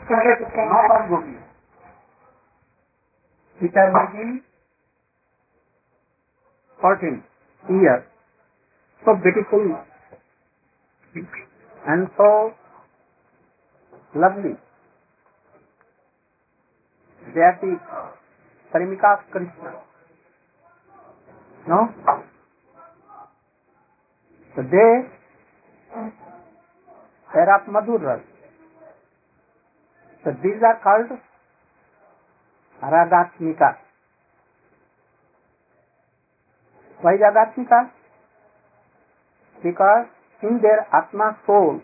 not of gopis, which are making 14 years. So beautiful and so lovely. They are the Paramika of Krishna. No? So they are of Mathura. So these are called Ragatmika. Why Ragatmika? Because in their Atma soul,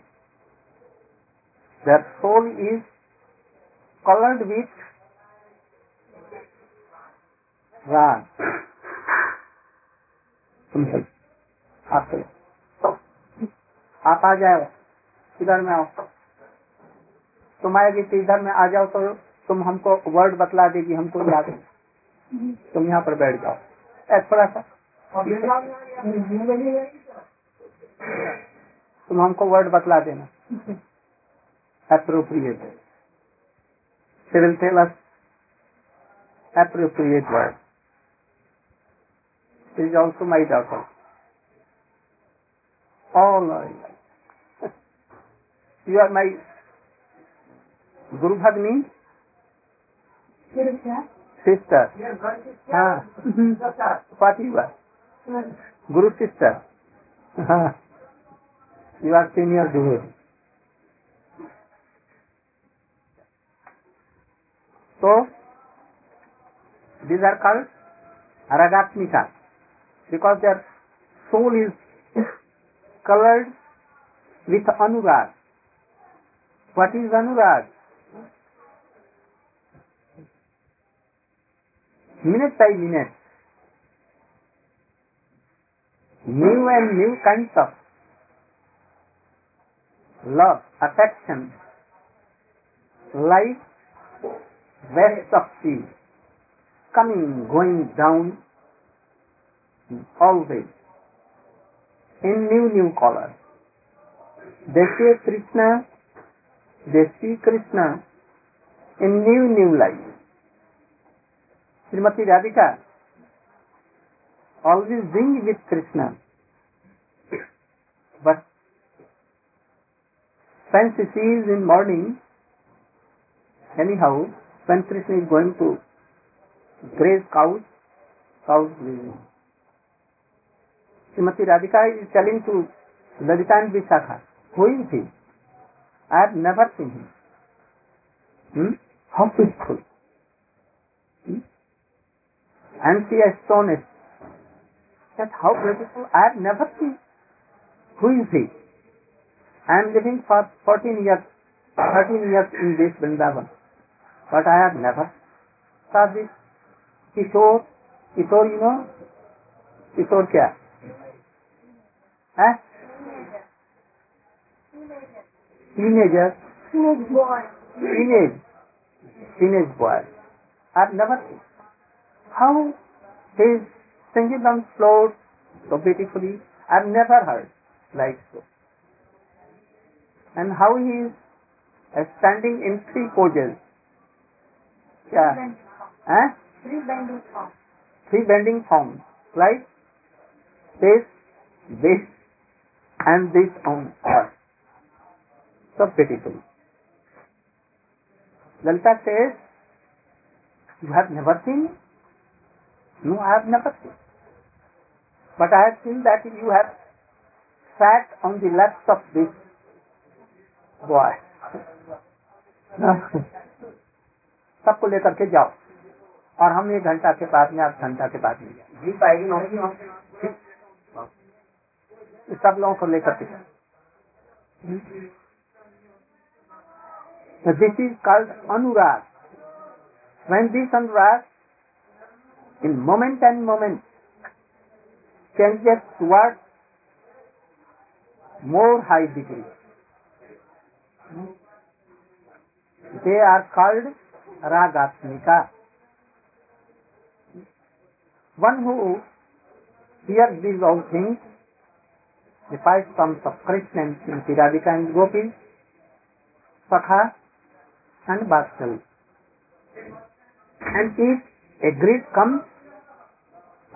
their soul is colored with Rag. आप आ जाओ, इधर में आओ, तुम आएगी तो इधर में आ जाओ, तो तुम हमको वर्ड बतला देगी, हमको याद है, तुम यहाँ पर बैठ जाओ, थोड़ा सा तुम हमको वर्ड बतला देना, appropriate. She will tell us appropriate word. She is also my daughter. All right. You are my Guru Bhagni? Sister. What you are? Guru sister. You are senior Guru. So, these are called Ragatmika because their soul is colored with Anurag. What is Anurag? Minute by minute, new and new kinds of love, affection, like waves of sea, coming, going down, always, in new colors. They see Krishna in new light. Srimati Radhika always being with Krishna, but when she sees in morning, anyhow, when Krishna is going to graze cows grazing. Srimati Radhika is telling to Lalita and Vishakha, who is he? I have never seen him. How peaceful. And she astonished that how beautiful, I have never seen. Who is he? I am living for 13 years in this Vrndavana, but I have never saw this Kishore, you know? Kishore kya? Teenager. Teenage boy. I have never seen. How he is singing on floor so beautifully, I have never heard like so. And how he is standing in three poses. Yeah. Three bending forms. Like this, and this on earth. So beautiful. Lalita says, you have never seen? No, I have never seen. But I have seen that you have sat on the laps of this boy. सबको लेकर के जाओ और हम 1 घंटा के बाद में, 8 घंटा के बाद में जी पाएगी होगी हम सब लोगों को लेकर के. This is called Anurag. When this Anurag in moment and moment changes towards more high degree, they are called Ragatmika. One who hears these all things, the 5 forms of Krishna and Radhika and Gopis, Sakha, and Vatsalya. And if a greed comes,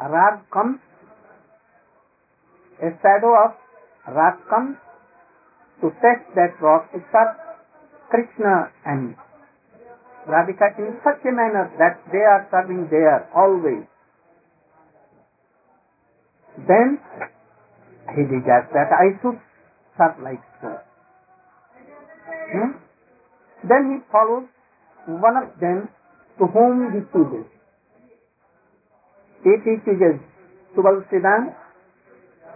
a rag comes, a shadow of rag comes to test that rock, to serve Krishna and Radhika in such a manner that they are serving there always. Then he desires that I should serve like so. Then he follows one of them to whom he chooses. If he chooses Subal-Siddhan,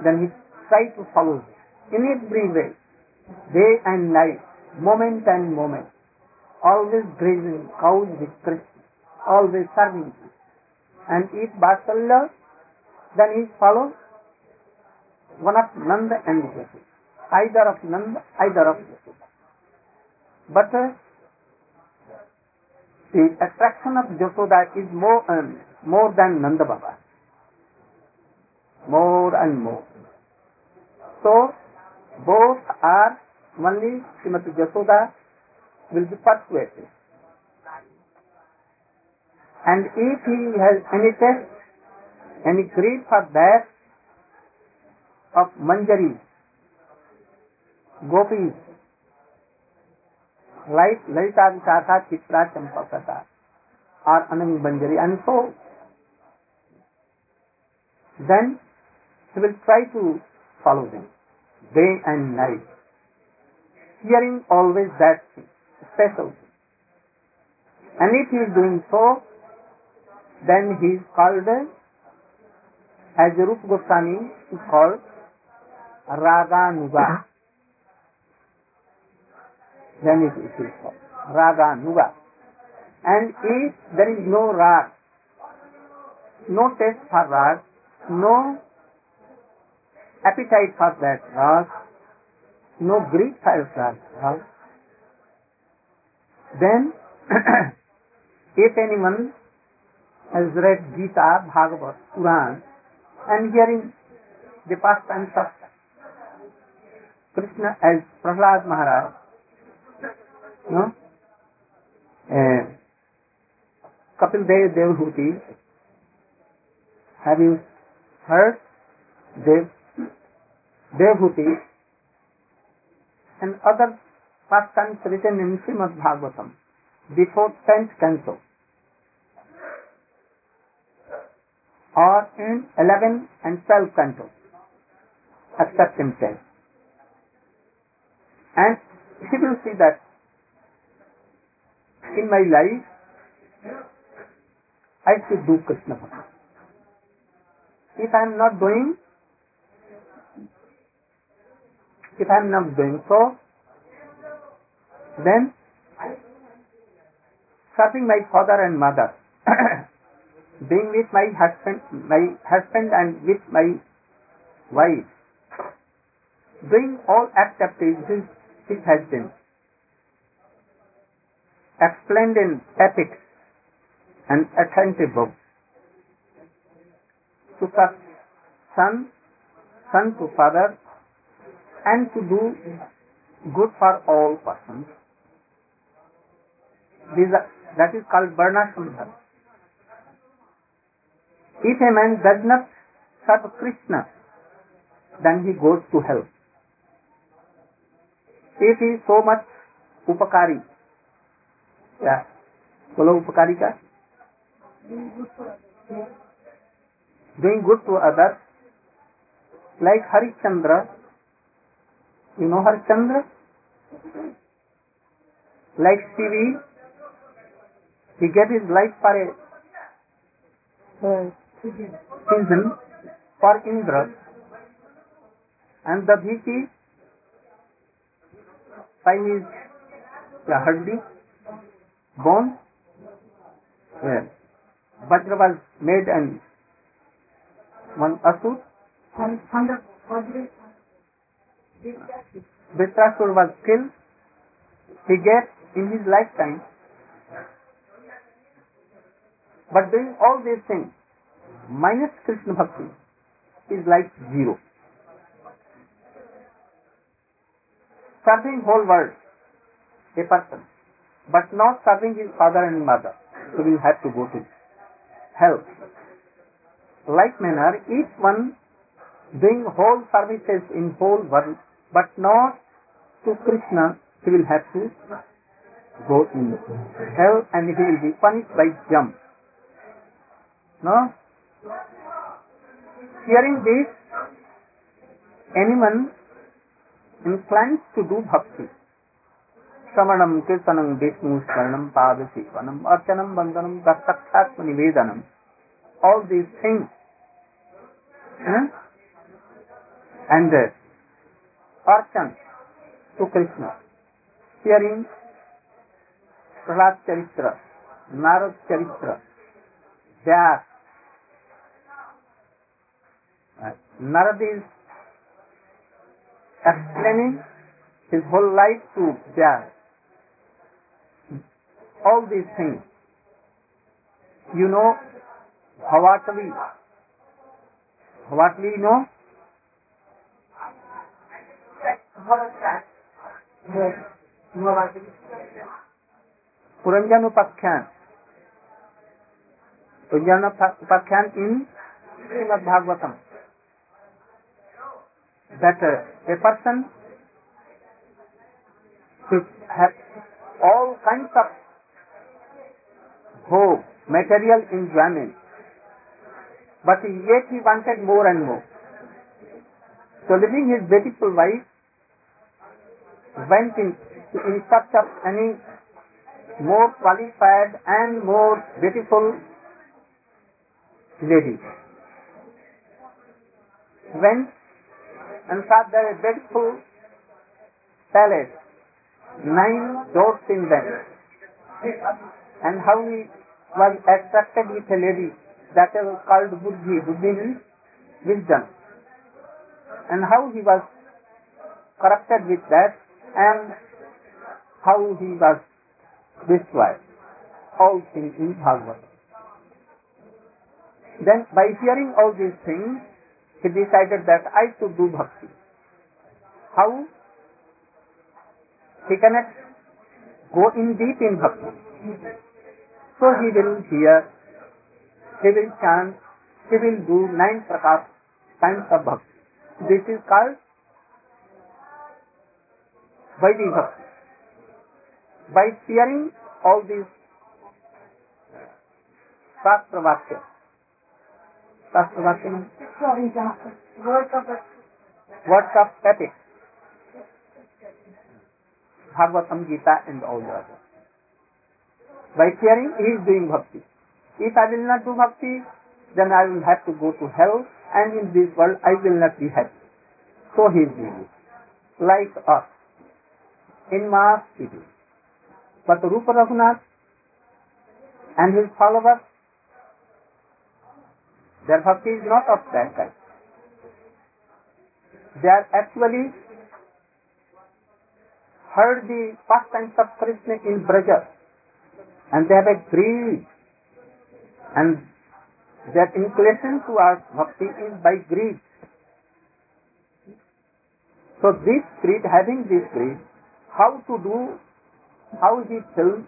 then he tries to follow it in every way, day and night, moment and moment, always grazing cows with Krishna, always serving him. And if Vatsalya, then he follows one of Nanda and Yashoda, either of Nanda, either of Yashoda. But the attraction of Yashoda is more than Nanda Baba, more and more. So both are, only Srimati Yashoda will be persuaded. And if he has any taste, any greed for that of Manjari, Gopis, like Lalita Vikasa, Chitra, Champakata, or Anami Manjari, and so, then he will try to follow them day and night, hearing always that special thing. And if he is doing so, then he is called, as Rupa Goswami is called, Raganuga. Then it is called Raganuga. And if there is no rag, no taste for rag, no appetite for that rag, no greed for that rag, then if anyone has read Gita, Bhagavad, Puran, and hearing the pastimes of Krishna as Prahlad Maharaj, Kapil Dev Devhuti, have you heard Devhuti and other pastimes written in Srimad Bhagavatam before 10th canto, or in 11th and 12th canto, except himself. And he will see that in my life I should do Krishna Bhakti. If I am not doing so, then serving my father and mother, being with my husband and with my wife, doing all activities which has been explained in epics and attentive books, to serve son to father, and to do good for all persons. That is called Varnashram Dharma. If a man does not serve Krishna, then he goes to hell. If he is so much upakari, bolo upakari ka? Doing good to others, like Harishchandra. You know Harishchandra? Like Sivi, he gave his life for a season for Indra, and the Bhiki by his haddi, bone, Vajra was made and one asur, Vitrasur was killed. He gave in his lifetime. But doing all these things minus Krishna Bhakti is like zero. Serving whole world, a person, but not serving his father and mother, so will have to go to hell. Like manner, each one doing whole services in whole world, but not to Krishna, he will have to go in hell and he will be punished by jump. No? Hearing this, anyone inclined to do bhakti, Shravanam, Kirtanam, Vishnu, Smaranam, Padasevanam, Archanam, Bandhanam, Daksakshasma Nivedanam, all these things, and Archan to Krishna, hearing Prahlad Charitra, Narad Charitra, Vyas. Narad is explaining his whole life to Vyas. All these things. You know Bhavatali. Bhavatali, you know? Puranjan Upakhyan. Puranjan Upakhyan in Srimad Bhagavatam. That a person should have all kinds of hope, material enjoyment, but yet he wanted more and more. So leaving his beautiful wife, went in search of any more qualified and more beautiful lady. Went and saw there a beautiful palace, 9 doors in them, and how he was attracted with a lady that was called Buddhi. Buddhi means wisdom, and how he was corrupted with that, and how he was destroyed. All things in Bhagavad. Then by hearing all these things, he decided that I should do bhakti. How? He cannot go in deep in bhakti. So he will hear, he will chant, he will do 9 kinds of bhakti. This is called Vaidhi Bhakti. By hearing all these Shastra Vakya, words of epic, Bhagavatam, Gita and all the others. By hearing, he is doing bhakti. If I will not do bhakti, then I will have to go to hell, and in this world I will not be happy. So he is doing it. Like us, in mass it is. But Rupa Raghunath and his followers, their bhakti is not of that kind. They are actually heard the pastimes of Krishna in Vraja, and they have a greed, and their inclination towards bhakti is by greed. So this greed, having this greed, how to do, how he feels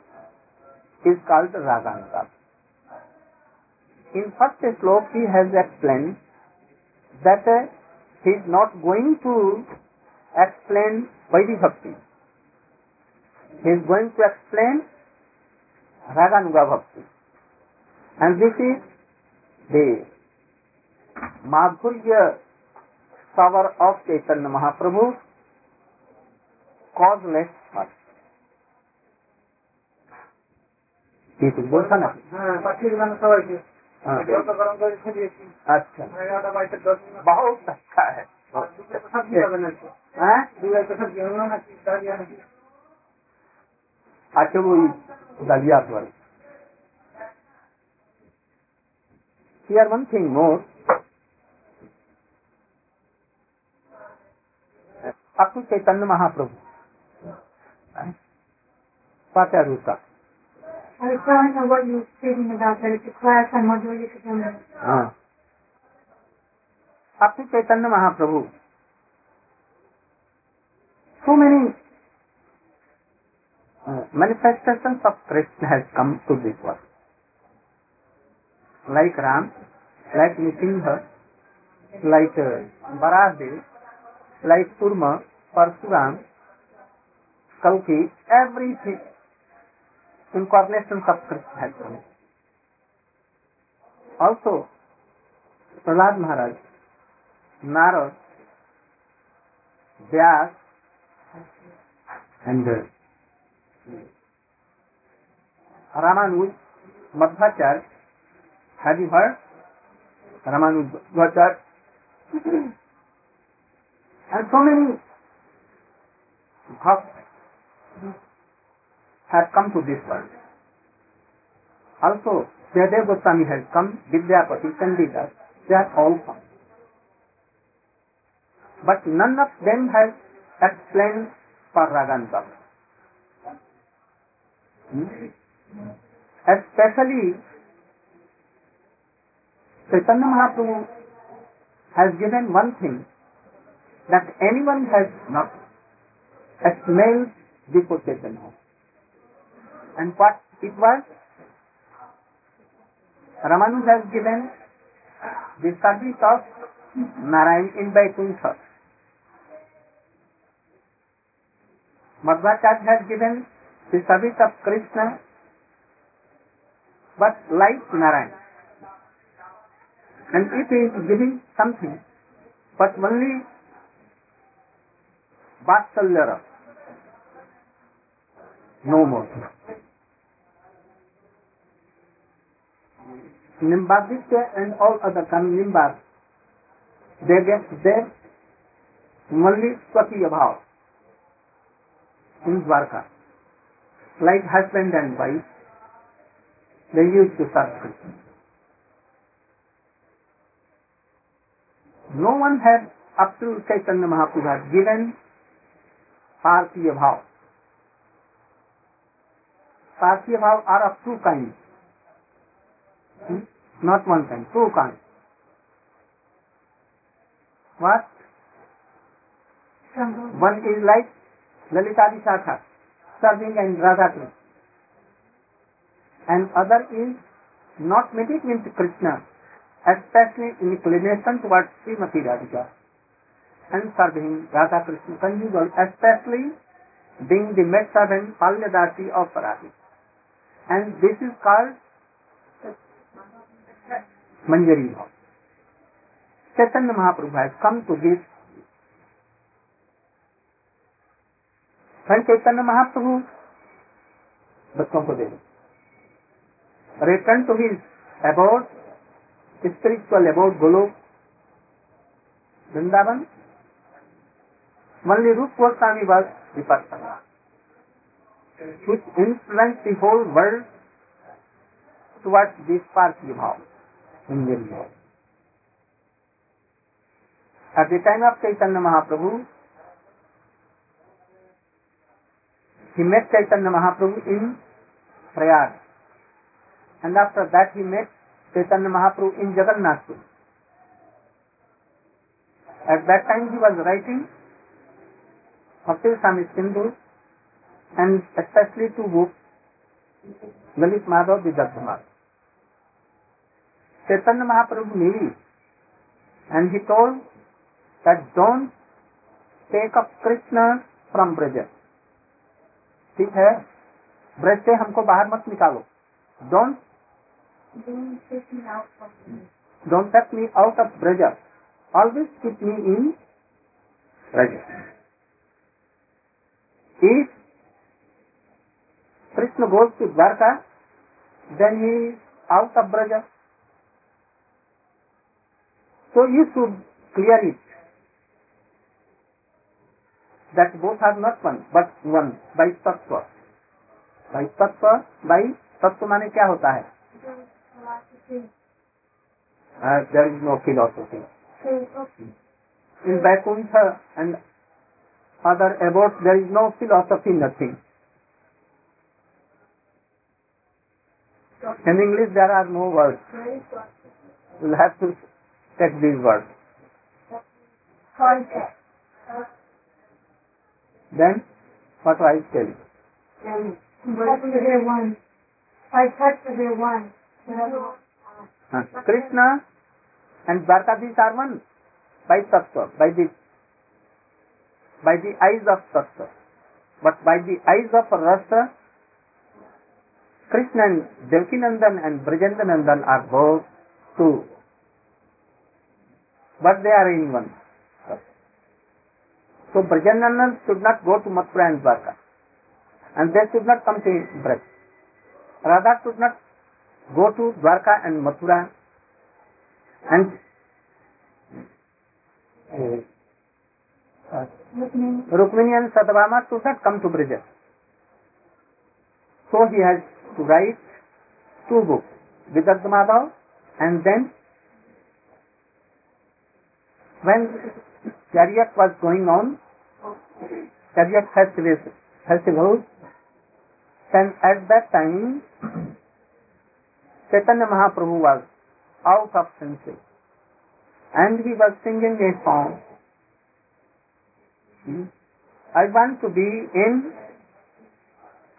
is called Raganuga. In first sloka he has explained that he is not going to explain Vaidhi Bhakti. He is going to explain Raganuga Bhakti. And this is the Mathura power of Chaitanya Mahaprabhu, causeless heart. ठीक है, बोलता ना अच्छा, बहुत अच्छा है। अच्छा वो दलिया पर। Here one thing more. Up to Chaitanya Mahaprabhu. Pataruka. I was telling her what you were speaking about, that it's a class on Mathura Yukadama. Up to Chaitanya Mahaprabhu. So many manifestations of Krishna has come to this world. Like Ram, like Nisimha, like Varaha, like Kurma, Parsuram, Kalki, everything incarnations of Krishna has come. Also, Prahlad Maharaj, Narad, Vyas, and Raganuga Vaidhi. Have you heard? Raganuga Vaidhi. And so many bhakts have come to this world. Also, Jayadeva Goswami has come, Vidyapati, Chandidas, they have all come. But none of them has explained for Raganuga. Especially, Chaitanya Mahaprabhu has given one thing that anyone has not smelled before Chaitanya. And what it was? Raganuga has given the service of Narayan in Vaikuntha. Madhvacharya has given the service of Krishna, but like Narayan. And if he is giving something, but only Vatsalyara, no more. Nimbaditya and all other Nimbas, they get their only Swati Abhav in Dwarka. Like husband and wife, they used to serve Krishna. No one had, up to Chaitanya Mahaprabhu, had given Parthi Abhav. Parthi Abhav are of two kinds. Not one kind, two kinds. What? One is like Lalita Vishakha, serving and Ragatmika. And other is not meeting with Krishna, especially inclination towards Srimati Radhika, and serving Radha Krishna conjugal, especially being the maidservant Palyadasi of Paramour. And this is called Manjari Bhav. Chaitanya Mahaprabhu has come to this. When Chaitanya Mahaprabhu returned to his abode, spiritual abode, Golok, Vrndavana, only Rupa Goswami was the person which influenced the whole world towards this Parthi Bhav, Manjari Bhav. At the time of Chaitanya Mahaprabhu, he met Chaitanya Mahaprabhu in Prayag, and after that he met Chaitanya Mahaprabhu in Jagannath Puri. At that time he was writing Bhakti Swami Sindhu, and especially two books, Lalit Madhav Vidagbhamar. Chaitanya Mahaprabhu knew it, and he told that don't take up Krishna from Vraja. ठीक है, ब्रज से हमको बाहर मत निकालो. Don't take me out of Vraja. Always keep me in Vraja. If Krishna goes to Dwarka, then he is out of Vraja. So you should clear it, that both are not one, but one, by tattva. By tattva, by tattva माने क्या होता है? There is no philosophy. In Vaikuntha and other abodes, there is no philosophy, nothing. In English, there are no words. You will have to take these words. Then, what I tell you? they're one. By tattva they're one. Krishna and Dwarkadhish are one by tattva, by the eyes of tattva. But by the eyes of rasa, Krishna and Devakinandan and Brajendanandan are both two. But they are in one. So Brajendanandan should not go to Mathura and Dwarka. And they should not come to Braj. Radha should not go to Dwarka and Mathura. And Rukmini and Satyabhama should not come to Braj. So he has to write two books, Vidagdha Madhav, and then when chariot was going on, chariot festivals, then at that time Chaitanya Mahaprabhu was out of senses and he was singing a song. I want to be in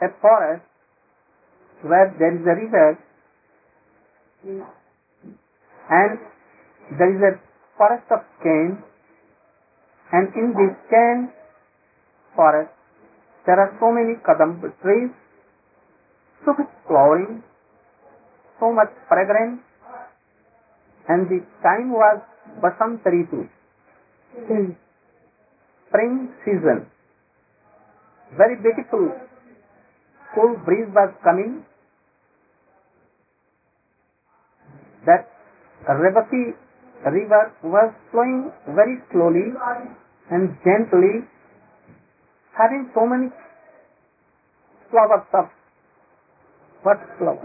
a forest where there is a river and there is a forest of cane, and in this cane forest there are so many kadamba trees, so much flowering, so much fragrance, and the time was Basanta Ritu, spring season. Very beautiful, cool breeze was coming. That Revati river was flowing very slowly and gently, having so many flowers of what flowers?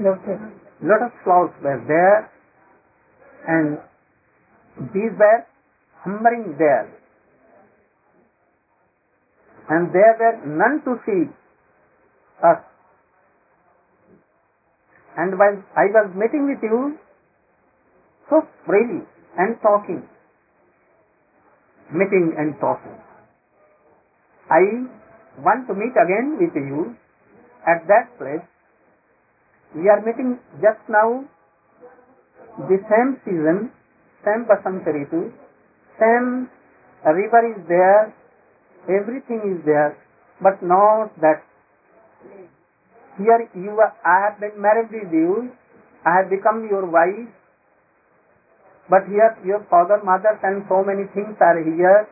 Lot of flowers were there, and these were humming there, and there were none to see us. And while I was meeting with you so freely and talking, meeting and talking, I want to meet again with you at that place. We are meeting just now, the same season, same Basanta Ritu, same river is there, everything is there, but not that. Here I have been married with you, I have become your wife, but here your father, mother and so many things are here.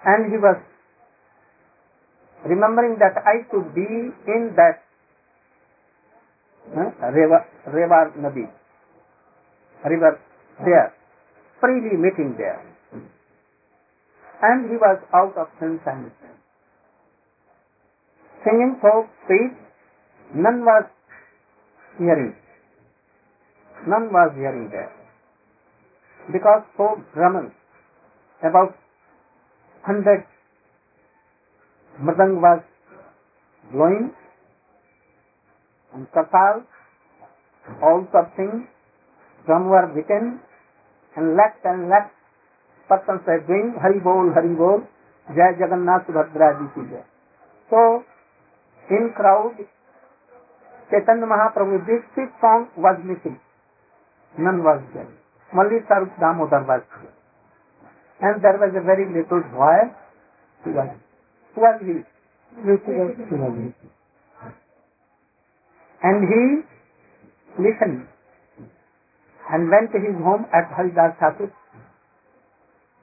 And he was remembering that I should be in that Reva Nadi, river there, freely meeting there. And he was out of sense and singing so sweet, none was hearing. None was hearing there. Because so Brahman, about 100 mridang was blowing, and Kasal, all such things, drum were beaten, and lakhs persons were doing Hari Bol, Jai Jagannath Subhadra Ji ki Jai. So, in crowd, Chaitanya Mahaprabhu, this sweet song was missing. None was there. Only Sarup Damodar was there. And there was a very little boy. Who was he? And he listened and went to his home at Haridas Thakur,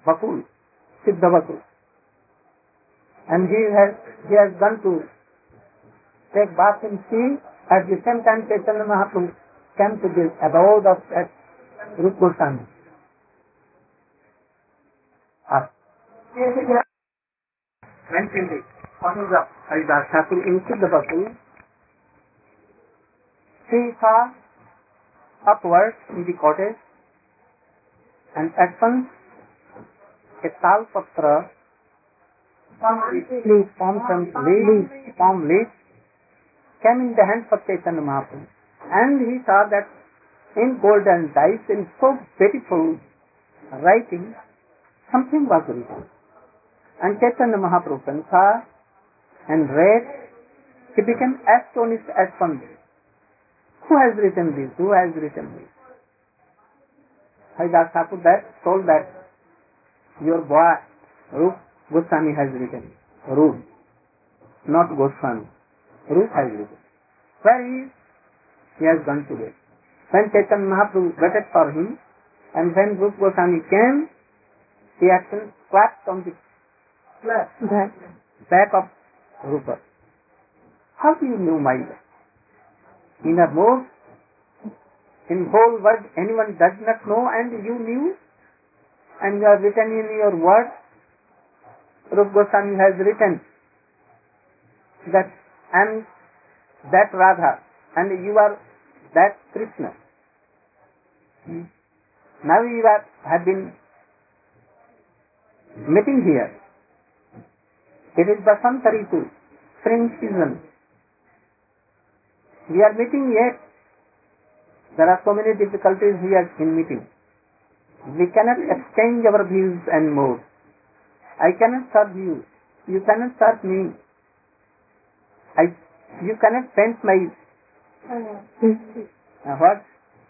Bakul, Siddha Bakul. And he has gone to take bath in sea. At the same time, Chaitanya Mahaprabhu came to the abode of that Rupa Goswami. Went in the office of Haridas Thakur in Siddha Bakul. He saw upwards in the cottage, and at once a tal patra, palm leaf, came in the hands of Chaitanya Mahaprabhu. And he saw that in golden dice, in so beautiful writing, something was written. And Chaitanya Mahaprabhu saw and read He became astonished at one day. Who has written this? Who has written this? Haridas Thakur told that your boy Rup Goswami has written. Rup, not Goswami. Rup has written. Where he is? He has gone to bed. When Chaitanya Mahaprabhu waited for him, and when Rup Goswami came, he actually clapped on the back of Rupa. How do you know my innermost? In whole world anyone does not know, and you knew, and you have written in your word. Rupa Goswami has written that I am that Radha and you are that Krishna. Now you have been meeting here. It is Basanta Ritu, spring season. We are meeting yet. There are so many difficulties here in meeting. We cannot exchange our views and moods. I cannot serve you. You cannot serve me. You cannot paint my what?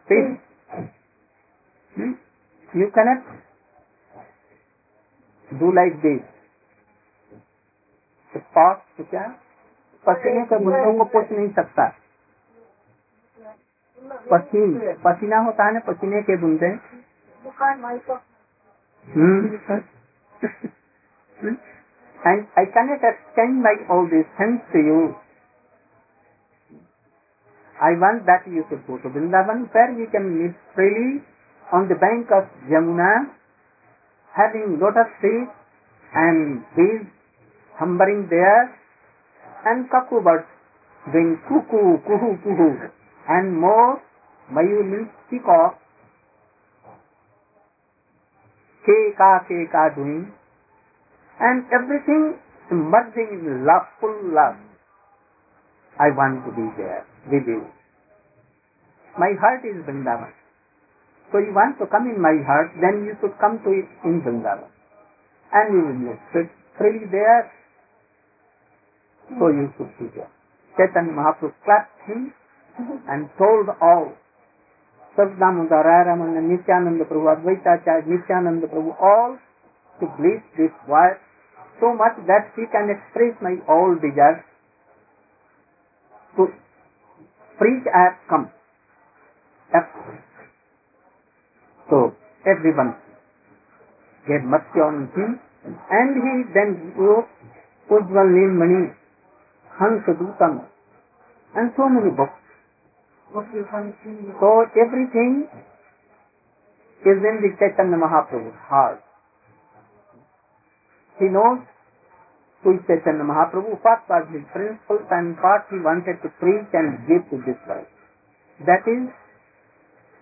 Face. You cannot do like this. The pot तो क्या पसीने के बुंदों को पोंछ नहीं सकता. पसीना होता है ना, पसीने के बूंदे. And I cannot extend my all these things to you. I want that you should go to Vrindavan, where we can meet freely on the bank of Yamuna, having lotus trees and bees humbling there, and cuckoo birds doing cuckoo, kuhu, kuhu, and more mayuli peacock, keka doing, and everything merging in love, full love. I want to be there with you. My heart is Vrindavan. So you want to come in my heart, then you should come to it in Vrindavan. And we will sit freely there. So you should be there. Chaitanya Mahaprabhu clapped him and told all, Sadamudara, Ramana, Nityananda Prabhu, Advaitacharya, Nityananda Prabhu, all to bless this boy so much that he can express my all desires. To preach I have come. So everyone gave mercy on him, and he then wrote Ujjwal Nilmani, Hansa Dutam, and so many books. So everything is in the Chaitanya Mahaprabhu's heart. He knows who is Chaitanya Mahaprabhu, what was his principles and what he wanted to preach and give to this world. That is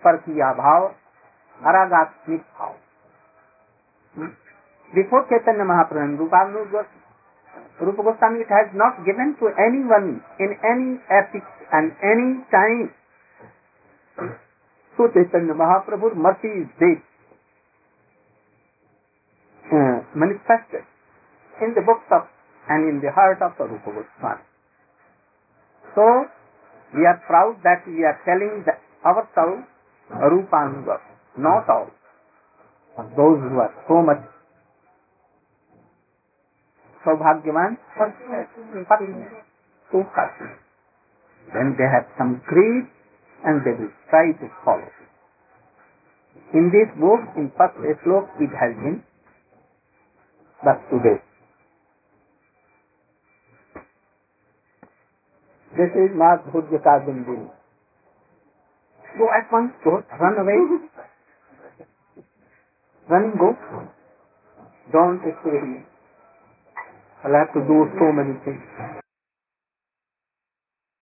Parkiya Bhav, Ragatmika Bhav. Before Chaitanya Mahaprabhu and Rupa Goswami, it has not given to anyone in any epoch and any time. So Chaitanya Mahaprabhu's mercy is deep, manifested in the books of and in the heart of the Rupa Goswami. So we are proud that we are telling ourselves Rupanuga, not all, but those who are so much Saubhagyavan, so happy. Then they have some greed and they will try to follow. In this book, in first slok, it has been, but today. This is Madhurya Kavindini. Go at once, go, run away. Run, go. Don't stay here. I'll have to do so many things.